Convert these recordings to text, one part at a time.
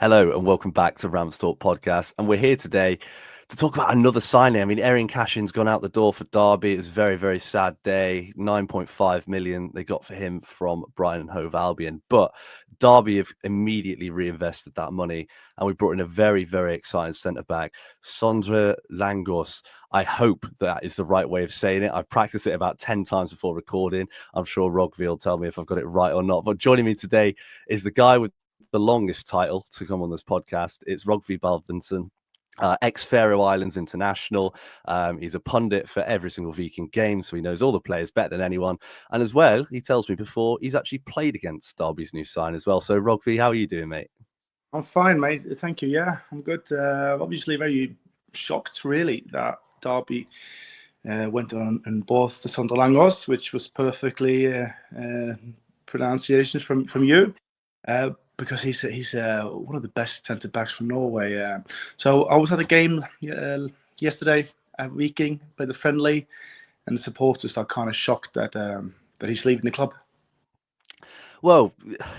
Hello and welcome back to RamsTalkPodcast. And we're here today to talk about another signing. I mean, Erin Cashin's gone out the door for Derby. It was a very, very sad day. 9.5 million they got for him from Brighton and Hove Albion. But Derby have immediately reinvested that money. And we brought in a very, very exciting centre-back, Sandre Langås. I hope that is the right way of saying it. I've practiced it about 10 times before recording. I'm sure Rogvi will tell me if I've got it right or not. But joining me today is the guy with the longest title to come on this podcast. It's Rogvi Baldvinsson, ex-Faroe Islands international. He's a pundit for every single Viking game, so he knows all the players better than anyone. And as well, he tells me before, he's actually played against Derby's new sign as well. So Rogvi, how are you doing, mate? I'm fine, mate. Thank you. Yeah, I'm good. Obviously very shocked, really, that Derby went on and bought the Sandre Langås, which was perfectly pronunciations from you. Because he's one of the best centre backs from Norway. So I was at a game yesterday at Viking, played a friendly, and the supporters are kind of shocked that he's leaving the club. Well,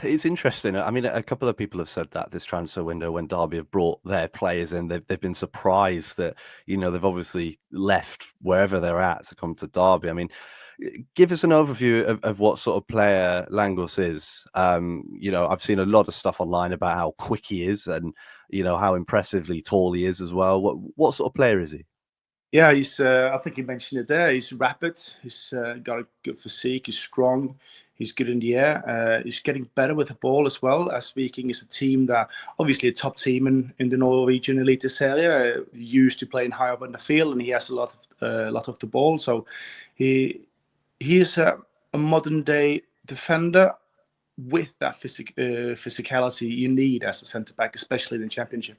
it's interesting. I mean, a couple of people have said that this transfer window, when Derby have brought their players in, they've been surprised that, they've obviously left wherever they're at to come to Derby. I mean, give us an overview of what sort of player Langås is. I've seen a lot of stuff online about how quick he is and, how impressively tall he is as well. What sort of player is he? Yeah, he's. I think you mentioned it there. He's rapid. He's got a good physique. He's strong. He's good in the air. He's getting better with the ball as well. As Viking is a team that, obviously, a top team in the Norwegian Eliteserie, used to playing high up on the field, and he has a lot of the ball. So he is a modern day defender with that physicality you need as a centre back, especially in the Championship.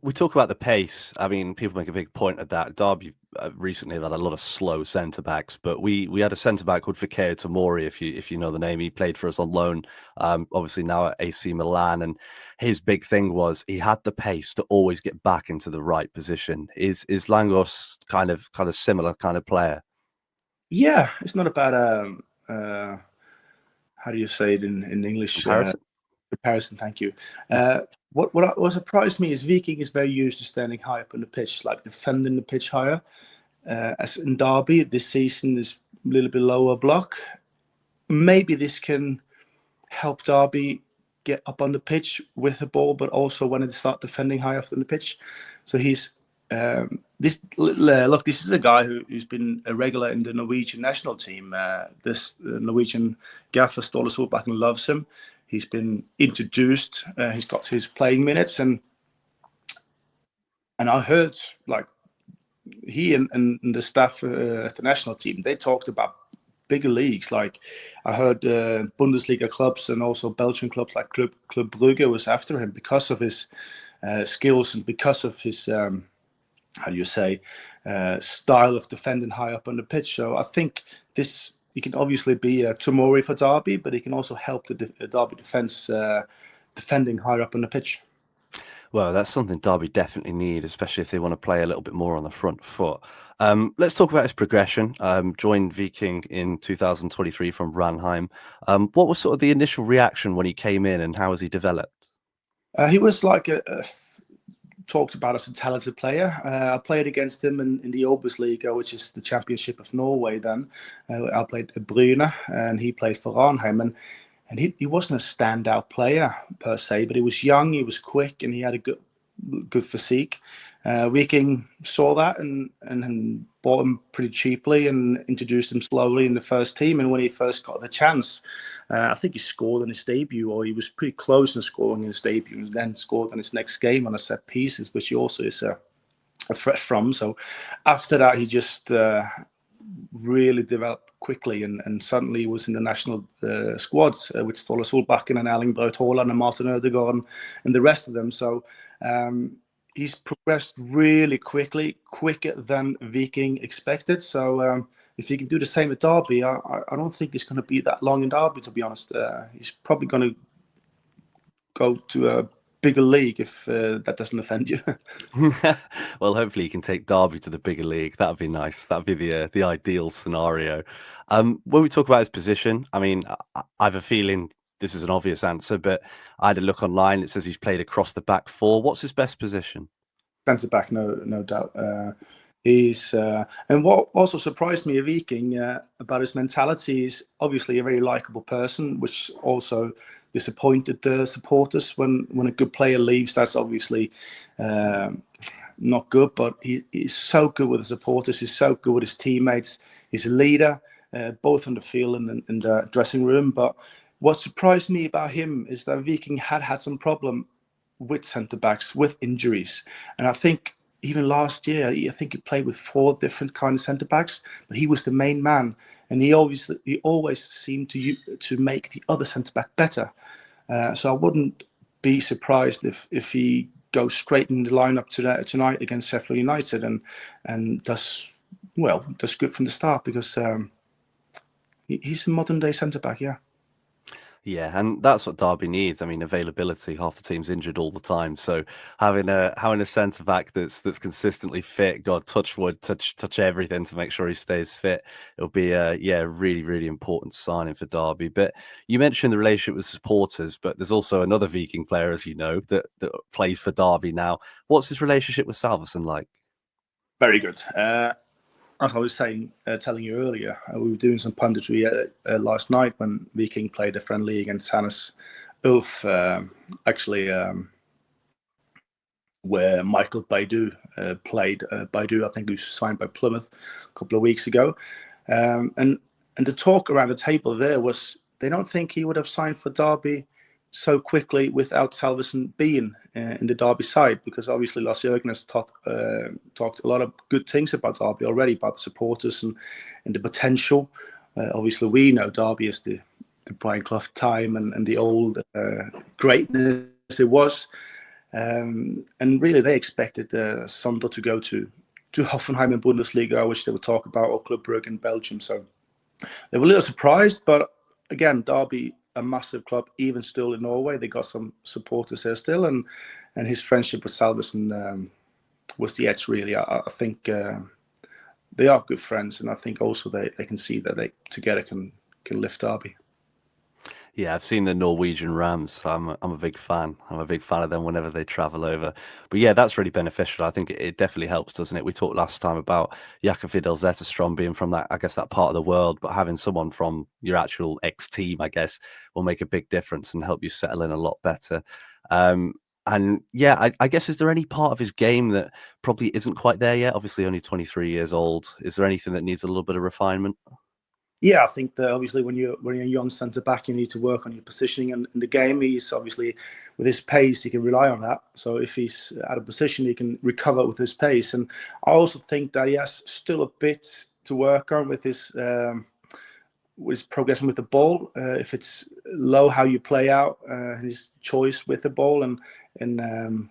We talk about the pace. I mean, people make a big point of that. Derby recently have had a lot of slow centre backs, but we had a centre back called Fikayo Tomori, if you know the name. He played for us on loan, obviously now at AC Milan, and his big thing was he had the pace to always get back into the right position. Is Langås kind of similar kind of player? Yeah, it's not about how do you say it in English? Comparison, thank you. What surprised me is Viking is very used to standing high up on the pitch, like defending the pitch higher. As in Derby, this season is a little bit lower block. Maybe this can help Derby get up on the pitch with the ball, but also when they start defending high up on the pitch. So he's this is a guy who's been a regular in the Norwegian national team. This Norwegian gaffer Ståle Solbakken loves him. He's been introduced. He's got his playing minutes, and I heard like he and the staff at the national team, they talked about bigger leagues. Like I heard Bundesliga clubs and also Belgian clubs like Club Brugge was after him because of his skills and because of his style of defending high up on the pitch. So I think this. He can obviously be a Tomori for Derby, but he can also help the Derby defence defending higher up on the pitch. Well, that's something Derby definitely need, especially if they want to play a little bit more on the front foot. Let's talk about his progression. Joined Viking in 2023 from Ranheim. What was sort of the initial reaction when he came in, and how has he developed? He was like talked about as a talented player. I played against him in the Obos-liga, which is the Championship of Norway then. I played Bryne, and he played for Ranheim. And he wasn't a standout player per se, but he was young, he was quick, and he had a good physique. Viking saw that and bought him pretty cheaply and introduced him slowly in the first team. And when he first got the chance, I think he scored in his debut, or he was pretty close to scoring in his debut, and then scored in his next game on a set pieces, which he also is a threat from. So after that, he just really developed quickly and suddenly was in the national squads with Ståle Solbakken and Erling Braut Haaland and Martin Ødegaard and the rest of them. So he's progressed really quickly, quicker than Viking expected. So if he can do the same at Derby, I don't think it's going to be that long in Derby, to be honest. He's probably going to go to a bigger league if that doesn't offend you. Well, hopefully you can take Derby to the bigger league. That'd be nice. That'd be the ideal scenario. When we talk about his position, I mean, I have a feeling this is an obvious answer, but I had a look online. It says he's played across the back four. What's his best position? Centre back, no doubt. He's and what also surprised me of Viking about his mentality is obviously a very likable person, which also disappointed the supporters when a good player leaves. That's obviously not good, but he's so good with the supporters. He's so good with his teammates. He's a leader, both on the field and in the dressing room. But what surprised me about him is that Viking had some problem with centre backs, with injuries, and I think even last year, I think he played with 4 different kind of centre backs, but he was the main man, and he always seemed to make the other centre back better. So I wouldn't be surprised if he goes straight in the lineup tonight against Sheffield United and does good from the start, because he's a modern day centre back, yeah. Yeah, and that's what Derby needs. I mean, availability. Half the team's injured all the time, so having a centre back that's consistently fit. God, touch wood, touch everything to make sure he stays fit. It'll be a really really important signing for Derby. But you mentioned the relationship with supporters, but there's also another Viking player, as you know, that plays for Derby now. What's his relationship with Salvesen like? Very good. As I was telling you earlier, we were doing some punditry last night when Viking played a friendly against Hannes Ulf, where Michael Baidu played. Baidu, I think, he was signed by Plymouth a couple of weeks ago. And the talk around the table there was they don't think he would have signed for Derby so quickly without Salvesen being in the Derby side, because obviously Lars Jørgen has talked a lot of good things about Derby already, about the supporters and the potential. Obviously, we know Derby as the Brian Clough time and the old greatness it was. And really, they expected Sondre to go to Hoffenheim in Bundesliga, which they would talk about, or Club Brugge in Belgium. So they were a little surprised, but again, Derby, a massive club, even still in Norway. They got some supporters there still, and his friendship with Salvesen was the edge, really. I think they are good friends, and I think also they can see that they together can lift Derby. Yeah, I've seen the Norwegian Rams. I'm a big fan. I'm a big fan of them whenever they travel over. But yeah, that's really beneficial. I think it definitely helps, doesn't it? We talked last time about Jakob Vidal Zetterstrom being from that part of the world, but having someone from your actual ex-team, I guess, will make a big difference and help you settle in a lot better. And yeah, I guess, is there any part of his game that probably isn't quite there yet? Obviously, only 23 years old. Is there anything that needs a little bit of refinement? Yeah, I think that obviously when you're a young centre back, you need to work on your positioning in the game. He's obviously, with his pace, he can rely on that. So if he's out of position, he can recover with his pace. And I also think that he has still a bit to work on with his progressing with the ball. If it's low, how you play out, his choice with the ball, and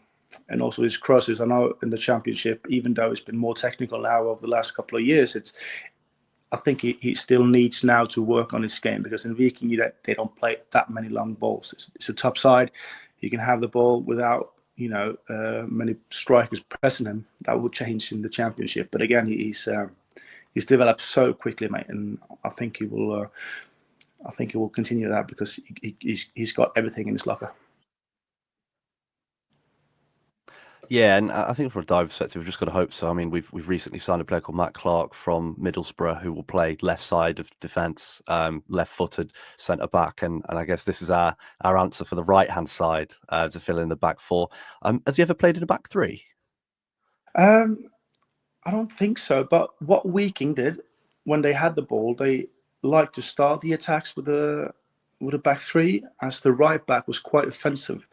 also his crosses. I know in the Championship, even though it's been more technical now over the last couple of years, I think he still needs now to work on his game, because in Viking they don't play that many long balls. It's a top side. He can have the ball without many strikers pressing him. That will change in the Championship. But again, he's developed so quickly, mate, and I think he will. I think he will continue that, because he's got everything in his locker. Yeah, and I think from a dive perspective, we've just got to hope so. I mean, we've recently signed a player called Matt Clark from Middlesbrough, who will play left side of defence, left-footed centre back, and I guess this is our answer for the right-hand side to fill in the back four. Has he ever played in a back three? I don't think so. But what Viking did when they had the ball, they liked to start the attacks with a back three, as the right back was quite offensive,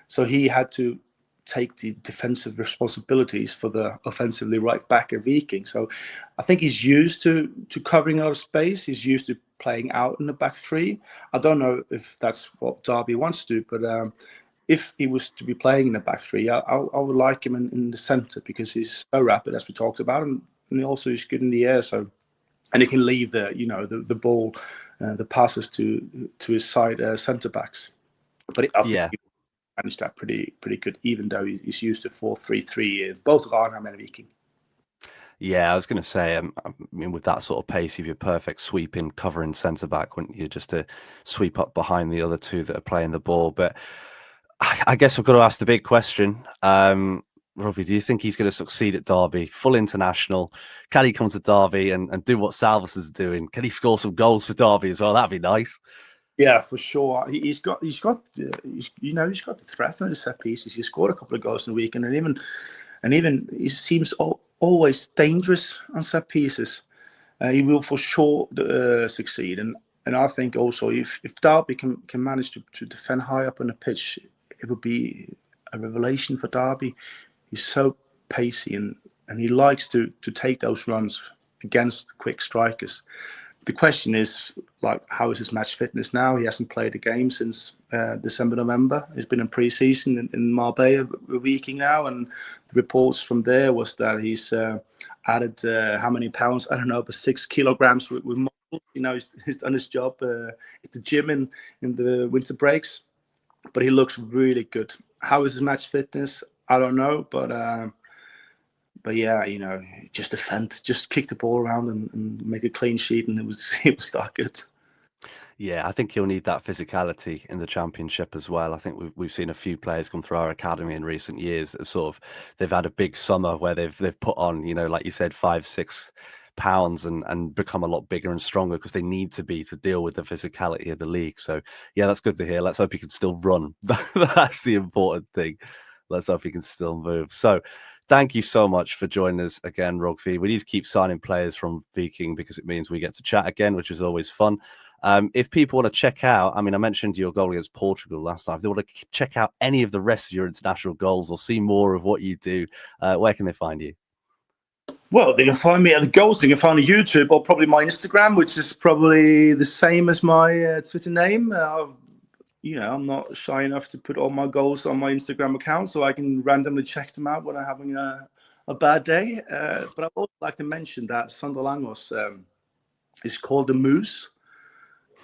so he had to take the defensive responsibilities for the offensively right back of Viking. So I think he's used to covering a lot of space. He's used to playing out in the back three. I don't know if that's what Derby wants to do, but if he was to be playing in the back three, I would like him in the centre, because he's so rapid, as we talked about, and also he's good in the air. So, and he can leave the ball, the passes to his side centre backs. But I think he managed that pretty good, even though he's used to 4-3-3. Both Ranheim and Viking. Yeah, I was going to say, I mean, with that sort of pace, you'd be a perfect sweeping, covering centre back, wouldn't you? Just to sweep up behind the other two that are playing the ball. But I guess I've got to ask the big question. Rogvi, do you think he's going to succeed at Derby? Full international. Can he come to Derby and do what Salvas is doing? Can he score some goals for Derby as well? That'd be nice. Yeah, for sure. He's got he's got the threat on his set pieces. He scored a couple of goals in the weekend, and even he seems always dangerous on set pieces. He will for sure succeed, and I think also if Derby can manage to defend high up on the pitch, it would be a revelation for Derby. He's so pacey and he likes to take those runs against quick strikers. The question is, like, how is his match fitness now? He hasn't played a game since December, November. He's been in pre-season in Marbella with Viking now, and the reports from there was that he's added how many pounds? I don't know, but 6 kilograms with muscle. You know, he's done his job at the gym in the winter breaks, but he looks really good. How is his match fitness? I don't know, but yeah, you know, just defend, just kick the ball around and make a clean sheet, and it was that good. Yeah, I think he'll need that physicality in the Championship as well. I think we've seen a few players come through our academy in recent years that they've had a big summer where they've put on, you know, like you said, 5-6 pounds and become a lot bigger and stronger because they need to be to deal with the physicality of the league. So yeah, that's good to hear. Let's hope he can still run. That's the important thing. Let's hope he can still move. So thank you so much for joining us again, Rogvi. We need to keep signing players from Viking because it means we get to chat again, which is always fun. If people want to check out, I mean, I mentioned your goal against Portugal last time. If they want to check out any of the rest of your international goals or see more of what you do, where can they find you? Well, they can find me at the goals. They can find me on YouTube or probably my Instagram, which is probably the same as my Twitter name. You know, I'm not shy enough to put all my goals on my Instagram account, so I can randomly check them out when I'm having a bad day. But I'd also like to mention that Sandre Langås is called the Moose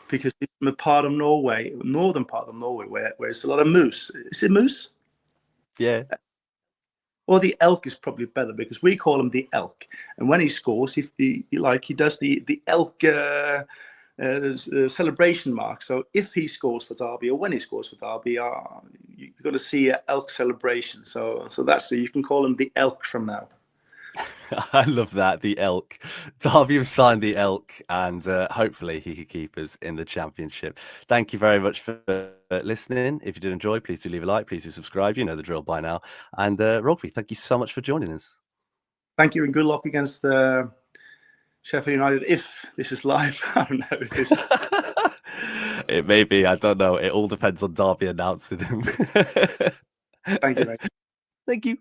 because it's from a part of Norway, northern part of Norway, where it's a lot of moose. Is it moose? Yeah. Or the elk is probably better because we call him the elk. And when he scores, he does the elk celebration mark. So if he scores for Derby or when he scores for Derby, you're going to see an elk celebration. So that's you can call him the elk from now. I love that, the elk. Derby have signed the elk, and hopefully he can keep us in the Championship. Thank you very much for listening. If you did enjoy, please do leave a like, please do subscribe. You know the drill by now. And Rogvi, thank you so much for joining us. Thank you, and good luck against Sheffield United. If this is live, I don't know if this is... It may be, I don't know. It all depends on Derby announcing him. Thank you, mate. Thank you.